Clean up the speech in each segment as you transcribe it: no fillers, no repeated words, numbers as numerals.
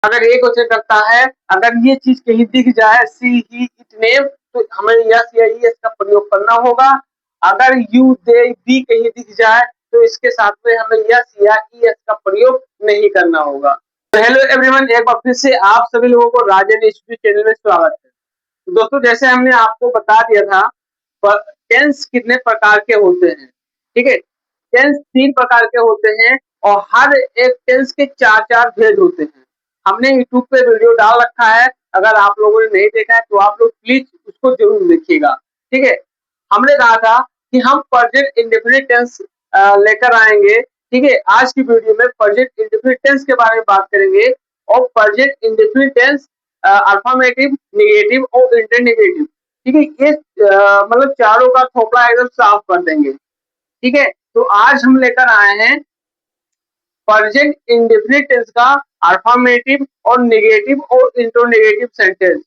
अगर ए क्वेश्चन करता है, अगर ये चीज कहीं दिख जाए सी ही इट नेम, तो हमें यस या यस का प्रयोग करना होगा। अगर यू दे बी कहीं दिख जाए तो इसके साथ में हमें यस या ईएस का प्रयोग नहीं करना होगा। तो हेलो एवरीवन, एक बार फिर से आप सभी लोगों को राजन इंस्टीट्यूट चैनल में स्वागत है। तो दोस्तों, जैसे हमने आपको बता दिया था, टेंस कितने प्रकार के होते हैं। ठीक है, टेंस 3 प्रकार के होते हैं और हर एक टेंस के 4-4 भेद होते हैं। हमने यूट्यूब पे वीडियो डाल रखा है, अगर आप लोगों ने नहीं देखा है तो आप लोग प्लीज उसको जरूर देखिएगा। ठीक है, हमने कहा था कि हम प्रेजेंट इंडेफिनिट टेंस लेकर आएंगे। ठीक है, आज की वीडियो में प्रेजेंट इंडेफिनिट टेंस के बारे में बात करेंगे और प्रेजेंट इंडेफिनिट टेंस अल्फामेटिव, नेगेटिव और इंटरनेगेटिव। ठीक है, ये मतलब चारों का थोपड़ा एकदम साफ कर देंगे। ठीक है, तो आज हम लेकर आए हैं प्रेजेंट इंडेफिनिट टेंस का अल्फामेटिव और नेगेटिव और इंटरनेगेटिव सेंटेंस।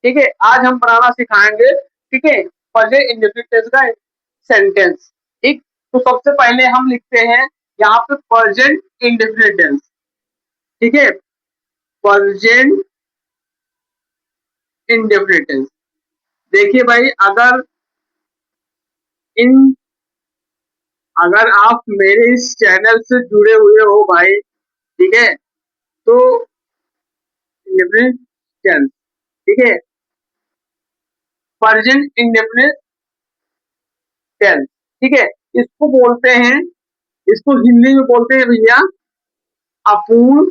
ठीक है, आज हम बनाना सिखाएंगे। ठीक है, प्रेजेंट इंडेफिनिट टेंस का सेंटेंस। ठीक, तो सबसे पहले हम लिखते हैं यहाँ पे प्रेजेंट इंडेफिनिट टेंस। ठीक है, प्रेजेंट इंडेफिनिट टेंस। देखिए भाई, इन अगर आप मेरे इस चैनल से जुड़े हुए हो भाई, ठीक है, तो इंडेफिनिट टेंस, ठीक है, प्रेजेंट इंडेफिनिट टेंस, ठीक है, इसको बोलते हैं, इसको हिंदी में बोलते हैं भैया अपूर्ण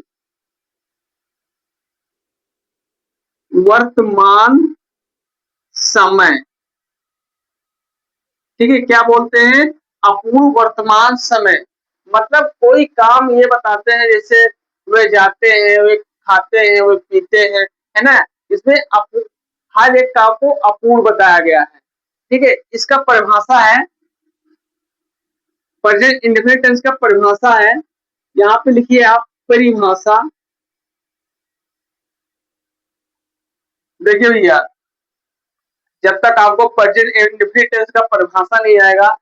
वर्तमान समय। ठीक है, क्या बोलते हैं? अपूर्ण वर्तमान समय। मतलब कोई काम ये बताते हैं, जैसे वे जाते हैं, वे खाते हैं, वे पीते हैं, है ना। इसमें हर एक काम को अपूर्ण बताया गया है। ठीक है, इसका परिभाषा है, प्रेजेंट इंडेफिनिट टेंस का परिभाषा है, यहाँ पे लिखिए आप परिभाषा। देखिए भैया, जब तक आपको प्रेजेंट इंडेफिनिट टेंस का परिभाषा नहीं आएगा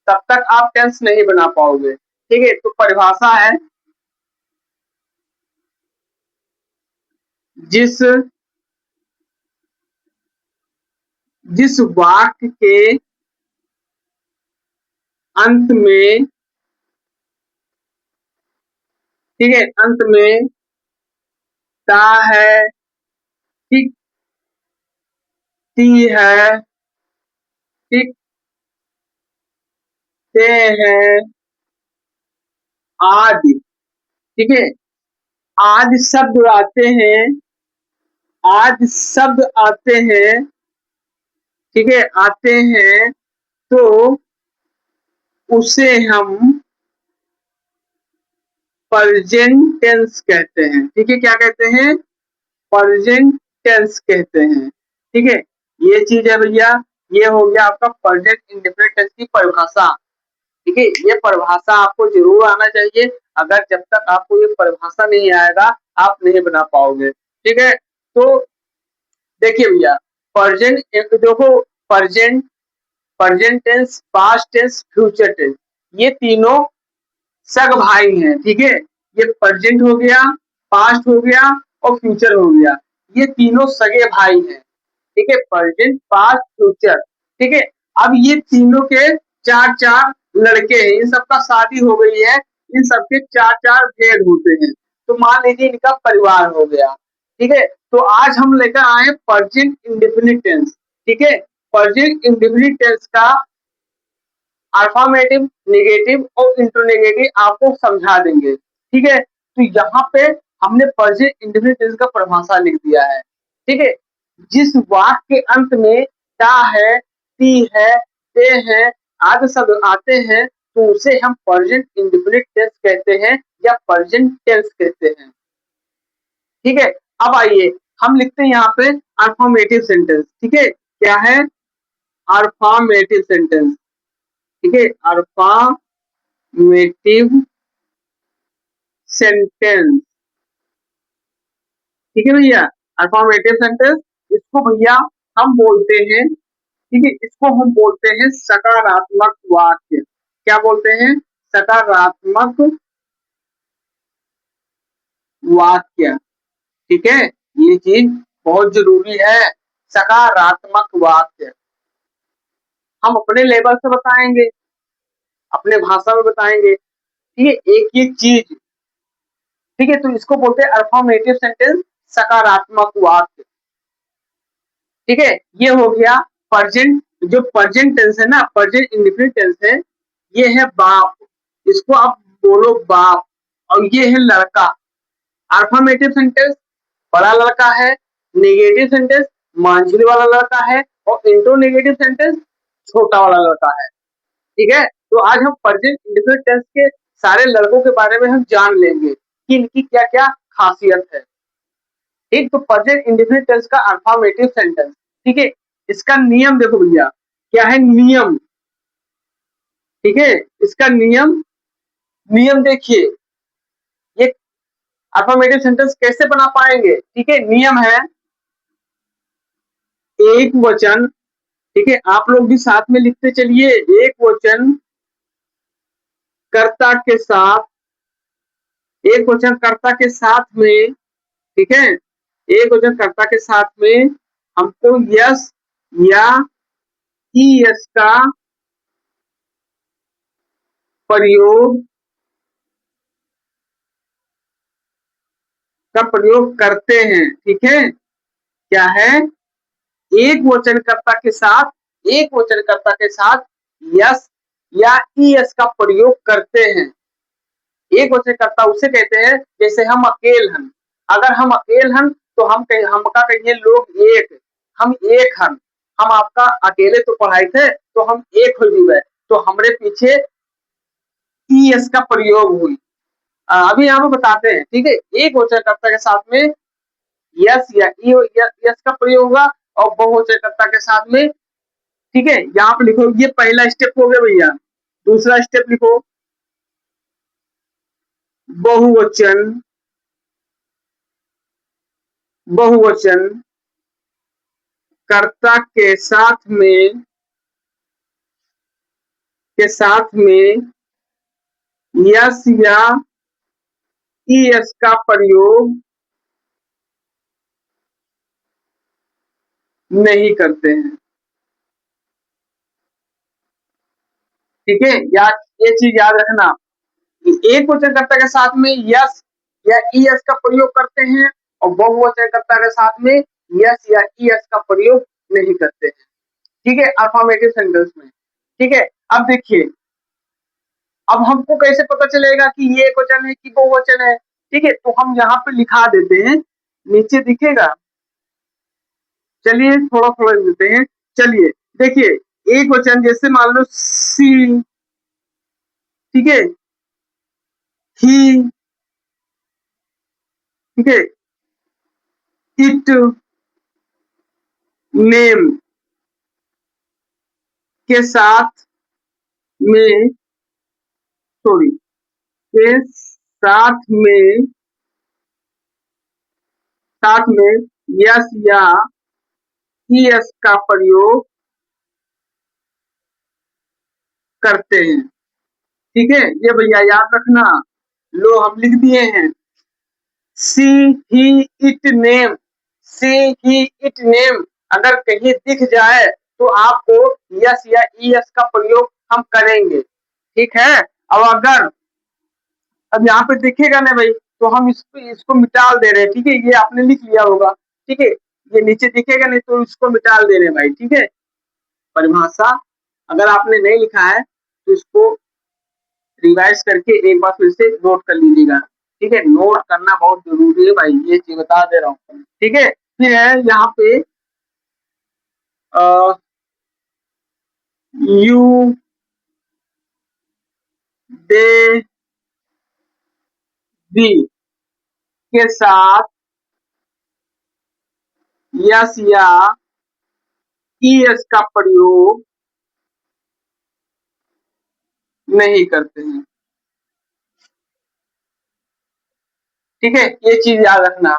तब तक आप टेंस नहीं बना पाओगे। ठीक है, तो परिभाषा है, जिस जिस वाक्य के अंत में, ठीक है, अंत में ता है, ठीक, ती है, ठीक, ते है, आदि। ठीक है, आदि शब्द आते हैं, आदि शब्द आते हैं, ठीक है, आते हैं, तो उसे हम प्रेजेंट टेंस कहते हैं। ठीक है, क्या कहते हैं? प्रेजेंट टेंस कहते हैं। ठीक है, ये चीज है भैया, ये हो गया आपका प्रेजेंट इंडेफिनिट टेंस की परिभाषा। ठीक है, ये परिभाषा आपको जरूर आना चाहिए। अगर जब तक आपको ये परिभाषा नहीं आएगा आप नहीं बना पाओगे। ठीक है, तो देखिए भैया, प्रेजेंट देखो, present present tense, past tense, future tense, ये तीनों सग भाई हैं। ठीक है, ये प्रेजेंट हो गया, पास्ट हो गया और फ्यूचर हो गया, ये तीनों सगे भाई हैं। ठीक है, प्रेजेंट, पास्ट, फ्यूचर। ठीक है, अब ये तीनों के 4-4 लड़के हैं, इन सबका शादी हो गई है, इन सबके 4-4 भेद होते हैं, तो मान लीजिए इनका परिवार हो गया। ठीक है, तो आज हम लेकर आए प्रेजेंट इंडेफिनिट टेंस। ठीक है, प्रेजेंट इंडेफिनिट टेंस का अल्फामेटिव, नेगेटिव और इंटरनेगेटिव आपको समझा देंगे। ठीक है, तो यहाँ पे हमने प्रेजेंट इंडेफिनिट टेंस का परिभाषा लिख दिया है। ठीक है, जिस वाक्य के अंत में ता है, ती है, ते है, आदि शब्द आते हैं, तो उसे हम प्रेजेंट इंडेफिनिट टेंस कहते हैं या प्रेजेंट टेंस कहते हैं। ठीक है, अब आइए हम लिखते हैं यहाँ पे अल्फामेटिव सेंटेंस। ठीक है, क्या है? अल्फामेटिव सेंटेंस। ठीक है, अल्फामेटिव सेंटेंस। ठीक है भैया, अल्फामेटिव सेंटेंस, इसको भैया हम बोलते हैं, ठीक है, इसको हम बोलते हैं सकारात्मक वाक्य। क्या बोलते हैं? सकारात्मक वाक्य। ठीक है, ये चीज बहुत जरूरी है। सकारात्मक वाक्य हम अपने लेवल से बताएंगे, अपने भाषा में बताएंगे। ठीक है, एक एक चीज। ठीक है, तो इसको बोलते हैं अफर्मेटिव सेंटेंस, सकारात्मक वाक्य। ठीक है, ये हो गया प्रेजेंट। जो प्रेजेंट टेंस है ना, प्रेजेंट इंडेफिनिट टेंस है, ये है बाप, इसको आप बोलो बाप। और ये है लड़का। अफर्मेटिव सेंटेंस बड़ा लड़का है, नेगेटिव सेंटेंस मांझिल वाला लड़का है, और इंट्रोनेगेटिव सेंटेंस छोटा वाला लड़का है। ठीक है, तो आज हम प्रेजेंट इंडेफिनिट टेंस के सारे लड़कों के बारे में हम जान लेंगे कि इनकी क्या क्या खासियत है। एक तो प्रेजेंट इंडेफिनिट टेंस का अफर्मेटिव सेंटेंस। ठीक है, इसका नियम देखो भैया, क्या है नियम। ठीक है, इसका नियम, नियम देखिए, ये अफर्मेटिव सेंटेंस कैसे बना पाएंगे। ठीक है, नियम है एक वचन। ठीक है, आप लोग भी साथ में लिखते चलिए, एक वचन कर्ता के साथ, एक वचन कर्ता के साथ में। ठीक है, एक वचन कर्ता के साथ में हमको यस या ईएस प्रयोग का प्रयोग करते हैं। ठीक है, क्या है, एक वचनकर्ता के साथ, एक वचनकर्ता के साथ यस या ईएस का प्रयोग करते हैं। एक वचनकर्ता उसे कहते हैं जैसे हम अकेल हन। अगर हम अकेल हन तो हम हमका कहिए लोग एक, हम एक हन। हम आपका अकेले तो पढ़ाई थे तो हम एक हो गए, तो हमरे पीछे ईएस का प्रयोग हुई। अभी यहाँ पे बताते हैं। ठीक है, एक वचनकर्ता के साथ में यस या यस का प्रयोग होगा, और बहुवचनकर्ता के साथ में। ठीक है, यहाँ पे लिखो, ये पहला स्टेप हो गया भैया। दूसरा स्टेप लिखो, बहुवचन, बहुवचन कर्ता के साथ में, के साथ में यस या ईएस का प्रयोग नहीं करते हैं। ठीक है, ये चीज याद रखना, एक वचनकर्ता के साथ में यस या ईएस का प्रयोग करते हैं, और बहुवचनकर्ता के साथ में यस या ईएस का प्रयोग नहीं करते हैं। ठीक है, अफर्मेटिव सेंटेंस में। ठीक है, अब देखिए, अब हमको कैसे पता चलेगा कि ये एक वचन है कि बहुवचन है। ठीक है, तो हम यहाँ पे लिखा देते हैं, नीचे दिखेगा। चलिए थोड़ा थोड़ा देते हैं। चलिए देखिए, एक वचन जैसे मान लो सी, ठीक है, ही, ठीक है, इट, नेम के साथ में, सॉरी, के साथ में, साथ में यस या ईएस का प्रयोग करते हैं। ठीक है, ये भैया याद रखना। लो हम लिख दिए हैं, see he it name, see he it name अगर कहीं दिख जाए तो आपको यस या ईएस का प्रयोग हम करेंगे। ठीक है, अब अगर, अब यहाँ पे दिखेगा ना भाई, तो हम इसको मिटाल दे रहे हैं। ठीक है, ये आपने लिख लिया होगा। ठीक है, ये नीचे दिखेगा नहीं तो इसको मिटाल दे रहे हैं भाई। ठीक है, परिभाषा अगर आपने नहीं लिखा है तो इसको रिवाइज करके एक बार फिर से नोट कर लीजिएगा। ठीक है, नोट करना बहुत जरूरी है भाई, ये चीज बता दे रहा हूँ। ठीक है, फिर है यहाँ पे यू, दे, दी के साथ यस या ईएस का प्रयोग नहीं करते हैं। ठीक है, ये चीज याद रखना,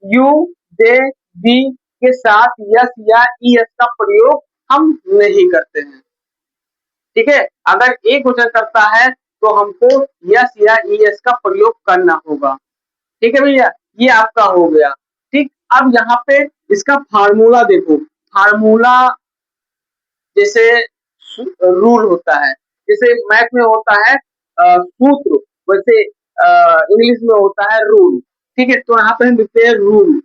यू, दे, दी के साथ यस या ईएस का प्रयोग हम नहीं करते हैं। ठीक है, अगर एक वचन करता है तो हमको यस या ईएस का प्रयोग करना होगा। ठीक है भैया, ये आपका हो गया। ठीक, अब यहाँ पे इसका फार्मूला देखो, फार्मूला जैसे रूल होता है, जैसे मैथ में होता है सूत्र, वैसे इंग्लिश में होता है रूल। ठीक है, तो यहाँ पे हम लिखते हैं रूल।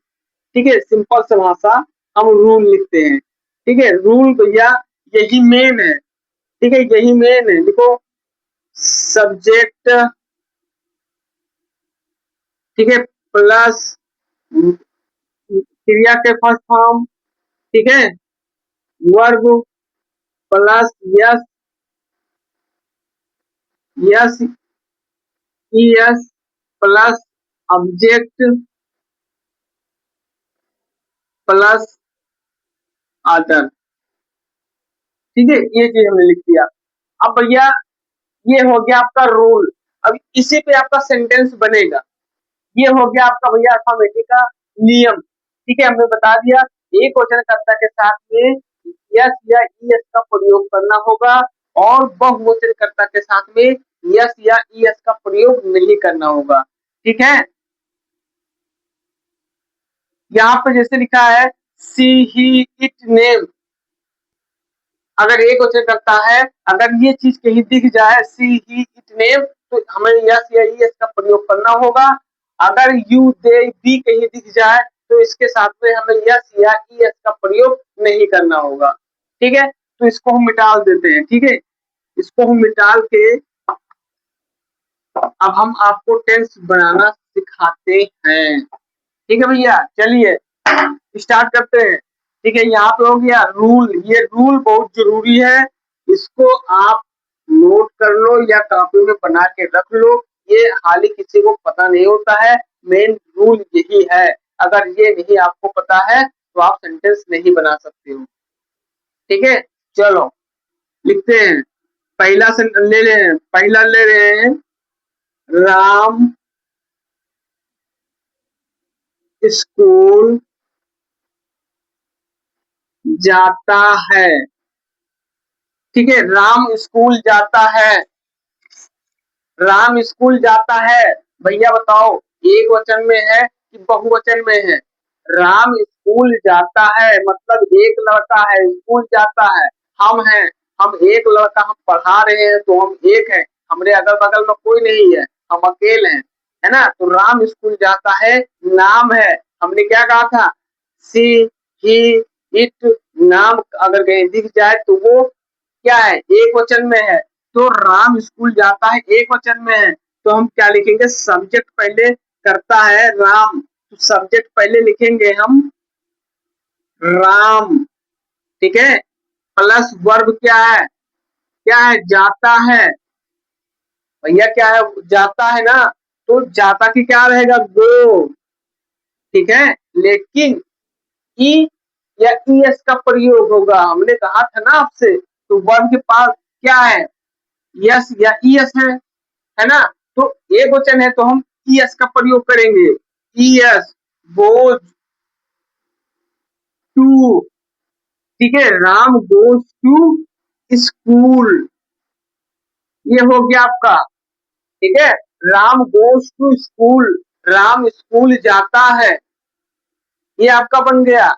ठीक है, सिंपल सा भाषा हम रूल लिखते हैं। ठीक है, रूल भैया यही मेन है। ठीक है, यही मेन है, देखो सब्जेक्ट, ठीक है, प्लस क्रिया के फर्स्ट फॉर्म, ठीक है, verb plus S, S E S plus object plus other. ठीक है, ये चीज हमने लिख दिया। अब भैया ये हो गया आपका रूल। अब इसी पे आपका सेंटेंस बनेगा। ये हो गया आपका भैया अर्थमेटिक का नियम। ठीक है, हमने बता दिया एक वचनकर्ता के साथ में यस या ईएस का प्रयोग करना होगा और बहुवचनकर्ता के साथ में यस या ईएस का प्रयोग नहीं करना होगा। ठीक है, यहाँ पे जैसे लिखा है सी ही इट नेम, अगर एक वचन करता है, अगर ये चीज कहीं दिख जाए सी ही इट नेम, तो हमें यस या ईएस का प्रयोग करना होगा। अगर यू दे बी कहीं दिख जाए तो इसके साथ में हमें यस या ईएस का प्रयोग नहीं करना होगा। ठीक है, तो इसको हम मिटा देते हैं। ठीक है, इसको हम मिटाल के अब हम आपको टेंस बनाना सिखाते हैं। ठीक है भैया, चलिए स्टार्ट करते हैं। ठीक है, यहाँ पे हो गया रूल। ये रूल बहुत जरूरी है, इसको आप नोट कर लो या कॉपी में बना के रख लो। ये हाल ही किसी को पता नहीं होता है, मेन रूल यही है। अगर ये नहीं आपको पता है तो आप सेंटेंस नहीं बना सकते हो। ठीक है, चलो लिखते हैं। पहला से ले रहे हैं, पहला ले रहे हैं, राम स्कूल जाता है। ठीक है, राम स्कूल जाता है। राम स्कूल जाता है, भैया बताओ एक वचन में है कि बहुवचन में है? राम स्कूल जाता है मतलब एक लड़का है, स्कूल जाता है, हम हैं, हम एक लड़का हम पढ़ा रहे हैं तो हम एक हैं, हमारे अगल बगल में कोई नहीं है, हम अकेले हैं, है ना। तो राम स्कूल जाता है नाम है, हमने क्या कहा था, सी ही इट, नाम अगर कहीं दिख जाए तो वो क्या है, एक वचन में है। तो राम स्कूल जाता है एक वचन में है, तो हम क्या लिखेंगे, सब्जेक्ट पहले करता है राम, तो सब्जेक्ट पहले लिखेंगे हम राम। ठीक है, प्लस वर्ब क्या है जाता है, भैया क्या है जाता है ना, तो जाता की क्या रहेगा गो। ठीक है, लेकिन ई या ईएस का प्रयोग होगा, हमने कहा था ना आपसे, तो वर्ब के पास क्या है, यस या ईएस है ना। तो एक वचन है तो हम ईएस का प्रयोग करेंगे, ईएस गोज टू। ठीक है, राम गोज टू स्कूल, ये हो गया आपका। ठीक है, Ram goes to school, Ram school जाता है, ये आपका बन गया।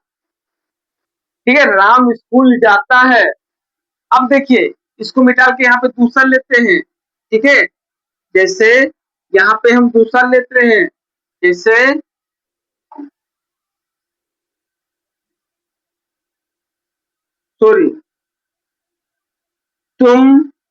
ठीक है, राम स्कूल जाता है। अब देखिए इसको मिटा के यहाँ पे दूसरा लेते हैं। ठीक है, जैसे यहाँ पे हम दूसरा लेते हैं, जैसे सॉरी, तुम